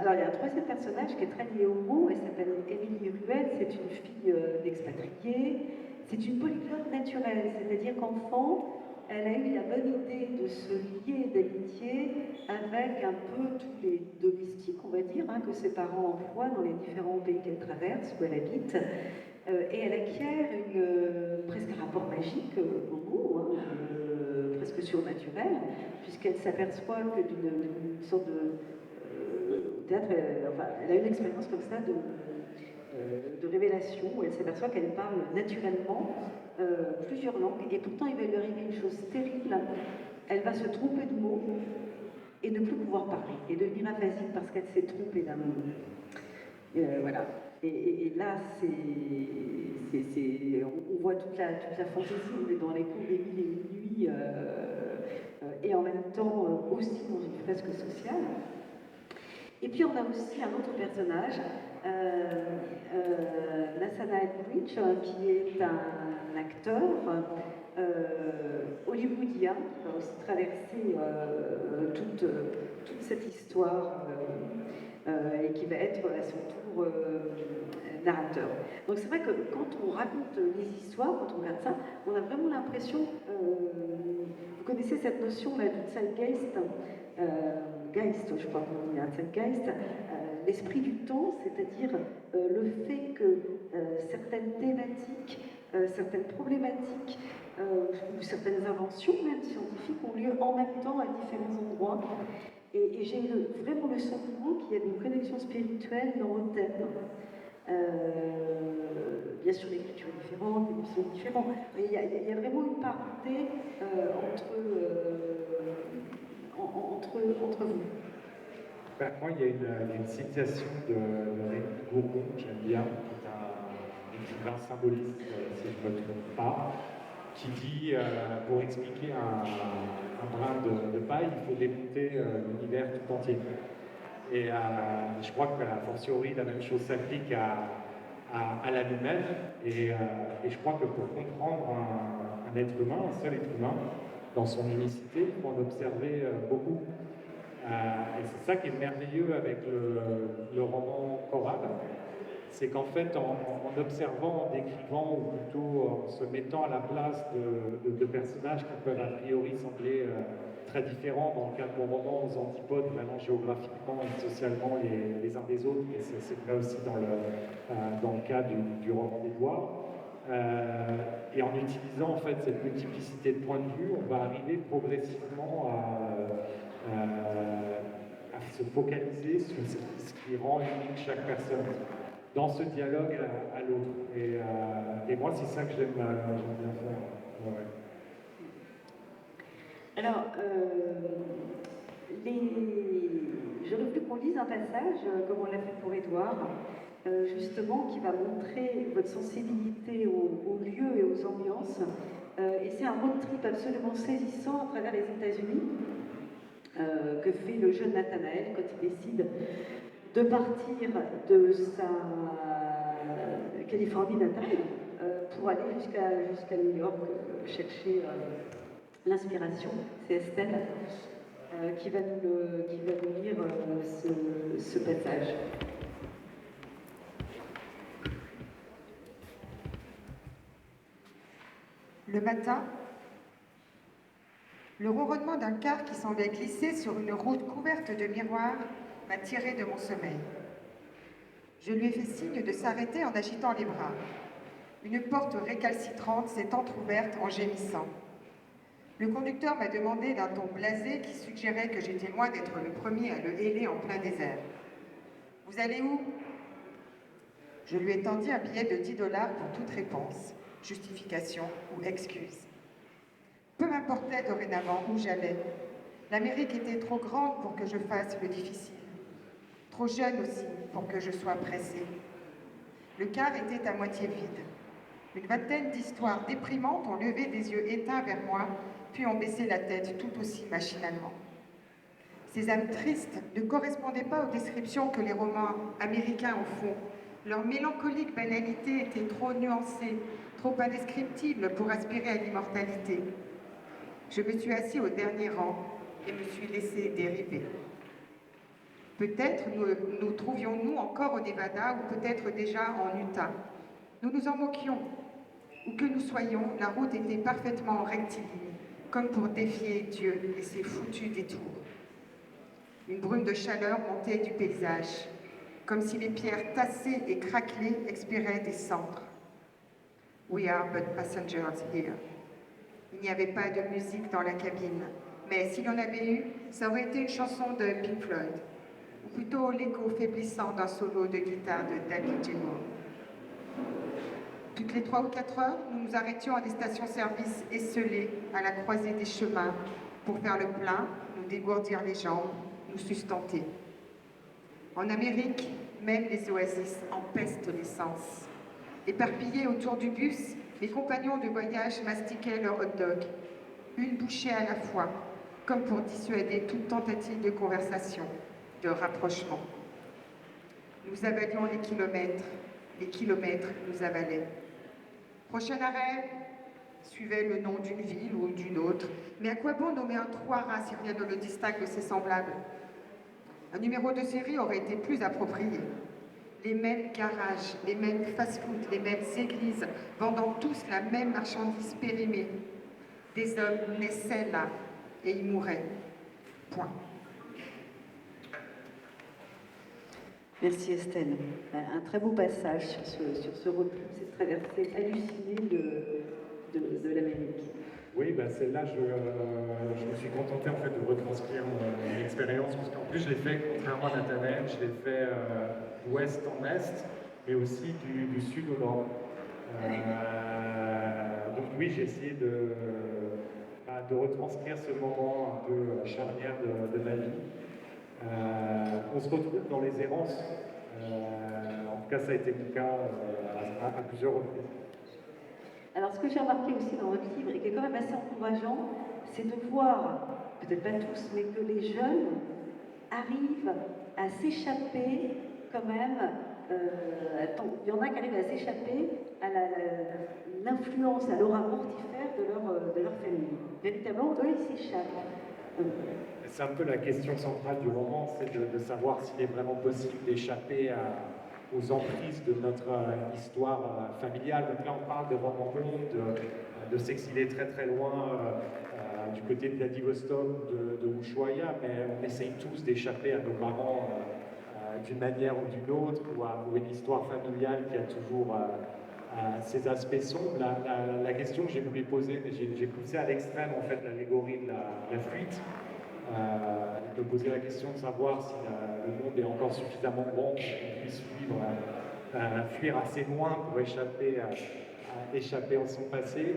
alors, il y a un troisième personnage qui est très lié au mot, elle s'appelle Émilie Ruel, c'est une fille d'expatriée, c'est une polyglotte naturelle, c'est-à-dire qu'enfant, elle a eu la bonne idée de se lier d'amitié avec un peu tous les domestiques, on va dire, que ses parents emploient dans les différents pays qu'elle traverse, où elle habite, et elle acquiert presque un rapport magique au mot, presque surnaturel, puisqu'elle s'aperçoit que d'une sorte de théâtre, elle a une expérience comme ça de révélation, où elle s'aperçoit qu'elle parle naturellement plusieurs langues, et pourtant il va lui arriver une chose terrible, elle va se tromper de mots et ne plus pouvoir parler, et devenir aphasique parce qu'elle s'est trompée d'un mot. Voilà. Et là, on voit toute la fantaisie, on est dans les contes des mille et une nuits, et en même temps aussi dans une fresque sociale. Et puis on a aussi un autre personnage, Nathanael Bridge, qui est un acteur hollywoodien qui va aussi traverser toute cette histoire et qui va être à son tour narrateur. Donc c'est vrai que quand on raconte les histoires, quand on regarde ça, on a vraiment l'impression, vous connaissez cette notion là du Zeitgeist, Geist, je crois qu'on dit, Zeitgeist, l'esprit du temps, c'est-à-dire le fait que certaines thématiques, certaines problématiques ou certaines inventions même scientifiques ont lieu en même temps à différents endroits. Et j'ai vraiment le sentiment qu'il y a une connexion spirituelle dans vos thèmes. Bien sûr, les cultures différentes, les missions différentes, mais il y a vraiment une parenté entre vous. Ben, moi, il y a une citation de Rémi Gourmand que j'aime bien, qui est un écrivain symboliste, si je ne me trompe pas, qui dit, pour expliquer un brin de paille, il faut démonter l'univers tout entier. Et je crois que, a fortiori, la même chose s'applique à l'âme humaine. Et je crois que pour comprendre un être humain, un seul être humain, dans son unicité, il faut en observer beaucoup. Et c'est ça qui est merveilleux avec le roman choral, c'est qu'en fait, en observant, en décrivant, ou plutôt en se mettant à la place de personnages qui peuvent a priori sembler très différents, dans le cas de mon roman, aux antipodes, vraiment géographiquement et socialement les uns des autres, et c'est vrai aussi dans le cas du roman d'Édouard. Et en utilisant en fait cette multiplicité de points de vue, on va arriver progressivement à se focaliser sur ce qui rend unique chaque personne dans ce dialogue à l'autre. Et moi, c'est ça que j'aime bien faire. Ouais. Alors, j'aurais voulu qu'on lise un passage, comme on l'a fait pour Édouard, justement, qui va montrer votre sensibilité aux lieux et aux ambiances. Et c'est un road trip absolument saisissant à travers les États-Unis que fait le jeune Nathanaël quand il décide de partir de sa Californie natale pour aller jusqu'à New York chercher l'inspiration. C'est Estelle qui va nous lire ce passage. Le matin, le ronronnement d'un car qui semblait glisser sur une route couverte de miroirs m'a tiré de mon sommeil. Je lui ai fait signe de s'arrêter en agitant les bras. Une porte récalcitrante s'est entr'ouverte en gémissant. Le conducteur m'a demandé d'un ton blasé qui suggérait que j'étais loin d'être le premier à le héler en plein désert. « Vous allez où ?» Je lui ai tendu un billet de $10 pour toute réponse, justification ou excuse. Peu m'importait dorénavant où j'allais. L'Amérique était trop grande pour que je fasse le difficile. Trop jeune aussi pour que je sois pressée. Le car était à moitié vide. Une vingtaine d'histoires déprimantes ont levé des yeux éteints vers moi, puis ont baissé la tête tout aussi machinalement. Ces âmes tristes ne correspondaient pas aux descriptions que les romans américains en font. Leur mélancolique banalité était trop nuancée, trop indescriptible pour aspirer à l'immortalité. Je me suis assis au dernier rang et me suis laissé dériver. Peut-être nous trouvions-nous encore au Nevada ou peut-être déjà en Utah. Nous nous en moquions. Où que nous soyons, la route était parfaitement rectiligne, comme pour défier Dieu et ses foutus détours. Une brume de chaleur montait du paysage, comme si les pierres tassées et craquelées expiraient des cendres. We are but passengers here. Il n'y avait pas de musique dans la cabine, mais s'il y en avait eu, ça aurait été une chanson de Pink Floyd, ou plutôt l'écho faiblissant d'un solo de guitare de David Gilmour. Toutes les 3 ou 4 heures, nous nous arrêtions à des stations-service esselées à la croisée des chemins pour faire le plein, nous dégourdir les jambes, nous sustenter. En Amérique, même les oasis empestent l'essence. Éparpillés autour du bus, mes compagnons de voyage mastiquaient leur hot-dog, une bouchée à la fois, comme pour dissuader toute tentative de conversation, de rapprochement. Nous avalions les kilomètres nous avalaient. Prochain arrêt, suivait le nom d'une ville ou d'une autre, mais à quoi bon nommer un trou à rats si rien ne le distingue de ses semblables? Un numéro de série aurait été plus approprié. Les mêmes garages, les mêmes fast-food, les mêmes églises, vendant tous la même marchandise périmée. Des hommes naissaient là et y mouraient. Point. Merci Estelle. Un très beau passage sur ce road trip, cette traversée hallucinée de l'Amérique. Oui, celle-là, je me suis contenté en fait de retranscrire mon expérience, parce qu'en plus je l'ai fait, contrairement à Nathanaël, je l'ai fait d'ouest en est, mais aussi du sud au nord. Donc oui, j'ai essayé de retranscrire ce moment un peu charnière de ma vie. On se retrouve dans les errances, en tout cas ça a été mon cas à plusieurs reprises. Alors, ce que j'ai remarqué aussi dans votre livre, et qui est quand même assez encourageant, c'est de voir, peut-être pas tous, mais que les jeunes arrivent à s'échapper quand même. Il y en a qui arrivent à s'échapper à l'influence, à l'aura mortifère de leur famille. Véritablement, eux, ils s'échappent. C'est un peu la question centrale du roman, c'est de savoir s'il est vraiment possible d'échapper aux emprises de notre histoire familiale. Donc là, on parle de roman monde, de s'exiler très très loin du côté de Vladivostok, de Ushuaïa, mais on essaye tous d'échapper à nos parents d'une manière ou d'une autre, ou à une histoire familiale qui a toujours ses aspects sombres. La question que j'ai voulu poser, mais j'ai poussé à l'extrême en fait l'allégorie de la fuite. De poser la question de savoir si le monde est encore suffisamment grand pour qu'on puisse fuir assez loin pour échapper en son passé.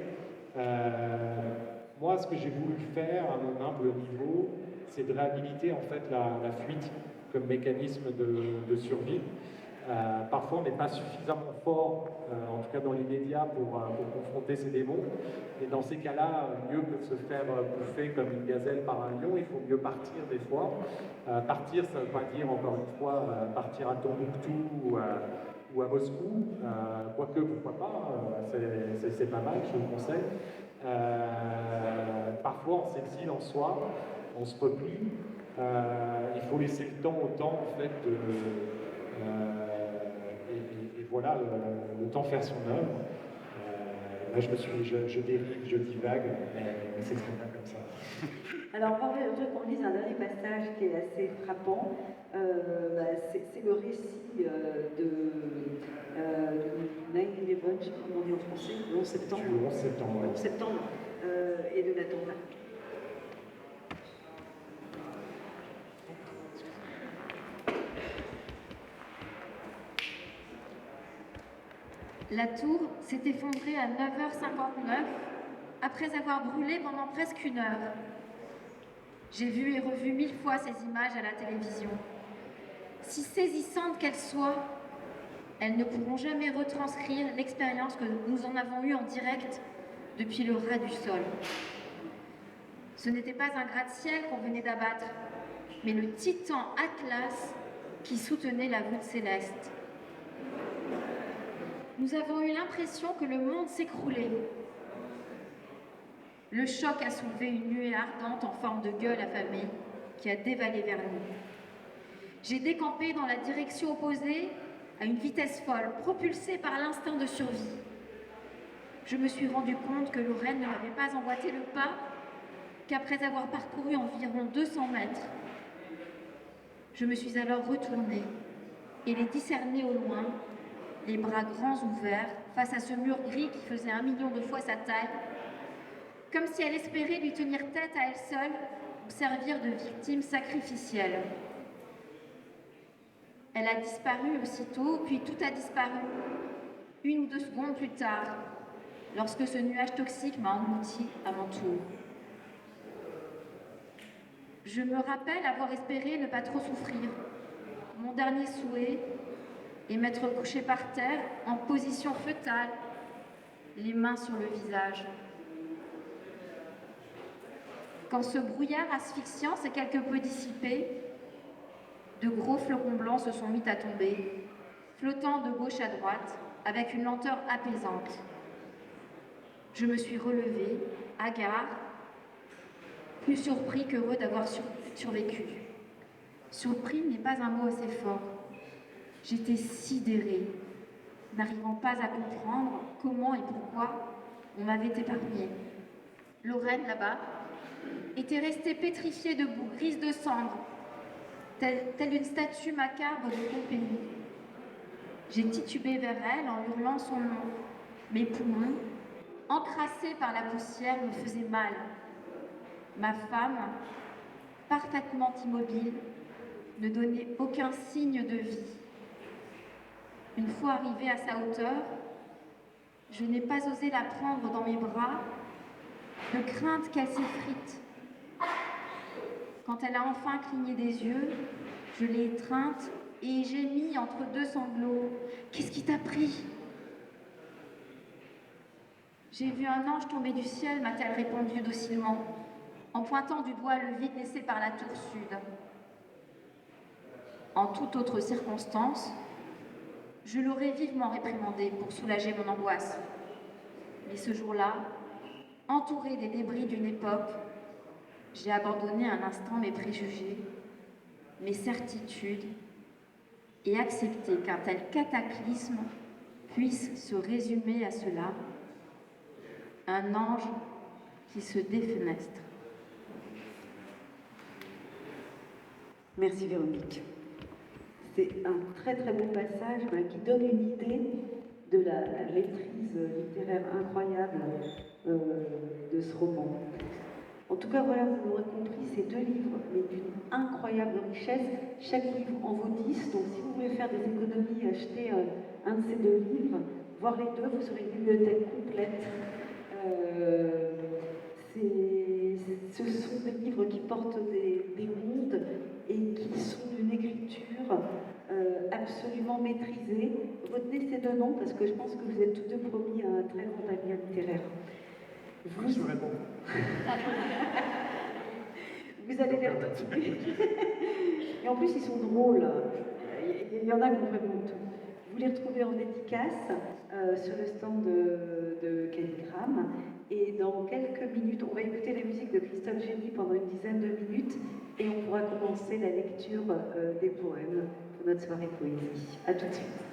moi, ce que j'ai voulu faire à mon humble niveau, c'est de réhabiliter en fait la fuite comme mécanisme de survie. Parfois, on n'est pas suffisamment fort, en tout cas dans l'immédiat, pour confronter ces démons. Et dans ces cas-là, mieux que de se faire bouffer comme une gazelle par un lion, il faut mieux partir des fois. Partir, ça ne veut pas dire, encore une fois, partir à Tombouctou ou à Moscou. Quoique, pourquoi pas, c'est pas mal, je vous le conseille. Parfois, on s'exile en soi, on se replie. Il faut laisser le temps au temps, en fait, et voilà, le temps faire son œuvre. Là, je dérive, je divague, mais c'est très bien comme ça. Alors, je voudrais qu'on lise un dernier passage qui est assez frappant. C'est le récit de 9/11, je sais pas comment on dit en français, le 11 septembre. Du 11 septembre. Le 11 septembre, et de l'attentat. La tour s'est effondrée à 9h59 après avoir brûlé pendant presque 1 heure. J'ai vu et revu 1000 fois ces images à la télévision. Si saisissantes qu'elles soient, elles ne pourront jamais retranscrire l'expérience que nous en avons eue en direct depuis le ras du sol. Ce n'était pas un gratte-ciel qu'on venait d'abattre, mais le titan Atlas qui soutenait la voûte céleste. Nous avons eu l'impression que le monde s'écroulait. Le choc a soulevé une nuée ardente en forme de gueule affamée qui a dévalé vers nous. J'ai décampé dans la direction opposée à une vitesse folle, propulsée par l'instinct de survie. Je me suis rendu compte que Lorraine ne m'avait pas emboîté le pas qu'après avoir parcouru environ 200 mètres. Je me suis alors retournée et les discerné au loin, les bras grands ouverts, face à ce mur gris qui faisait 1 million de fois sa taille, comme si elle espérait lui tenir tête à elle seule ou servir de victime sacrificielle. Elle a disparu aussitôt, puis tout a disparu, 1 ou 2 secondes plus tard, lorsque ce nuage toxique m'a englouti à mon tour. Je me rappelle avoir espéré ne pas trop souffrir. Mon dernier souhait est m'être couché par terre en position fœtale, les mains sur le visage. Quand ce brouillard asphyxiant s'est quelque peu dissipé, de gros flocons blancs se sont mis à tomber, flottant de gauche à droite, avec une lenteur apaisante. Je me suis relevée, hagard, plus surpris qu'heureux d'avoir survécu. Surpris n'est pas un mot assez fort. J'étais sidérée, n'arrivant pas à comprendre comment et pourquoi on m'avait épargnée. Lorraine, là-bas, était restée pétrifiée debout, grise de cendre, telle une statue macabre de Pompéi. J'ai titubé vers elle en hurlant son nom. Mes poumons, encrassés par la poussière, me faisaient mal. Ma femme, parfaitement immobile, ne donnait aucun signe de vie. Une fois arrivée à sa hauteur, je n'ai pas osé la prendre dans mes bras, de crainte qu'elle s'effrite. Quand elle a enfin cligné des yeux, je l'ai étreinte et j'ai mis entre 2 sanglots. « Qu'est-ce qui t'a pris ?» « J'ai vu un ange tomber du ciel, m'a-t-elle répondu docilement, en pointant du doigt le vide laissé par la tour sud. En toute autre circonstance, je l'aurais vivement réprimandé pour soulager mon angoisse. Mais ce jour-là, entourée des débris d'une époque, j'ai abandonné un instant mes préjugés, mes certitudes, et accepté qu'un tel cataclysme puisse se résumer à cela, un ange qui se défenestre. Merci Véronique. C'est un très très beau passage qui donne une idée de la maîtrise littéraire incroyable de ce roman. En tout cas, voilà, vous l'aurez compris, ces 2 livres, mais d'une incroyable richesse. Chaque livre en vaut 10, donc si vous voulez faire des économies, achetez un de ces 2 livres, voire les 2, vous aurez une bibliothèque complète. C'est ce sont des livres qui portent des mondes et qui sont d'une écriture absolument maîtrisée. Retenez ces deux noms parce que je pense que vous êtes tous deux promis à un très grand avenir littéraire. Assurément. Vous allez les retrouver. Et en plus, ils sont drôles. Il y en a qui ont vraiment tout. Vous les retrouvez en dédicace sur le stand de Calligramme. Et dans quelques minutes, on va écouter la musique de Christophe Génie pendant une dizaine de minutes. Et on pourra commencer la lecture des poèmes pour notre soirée poésie. À tout de suite.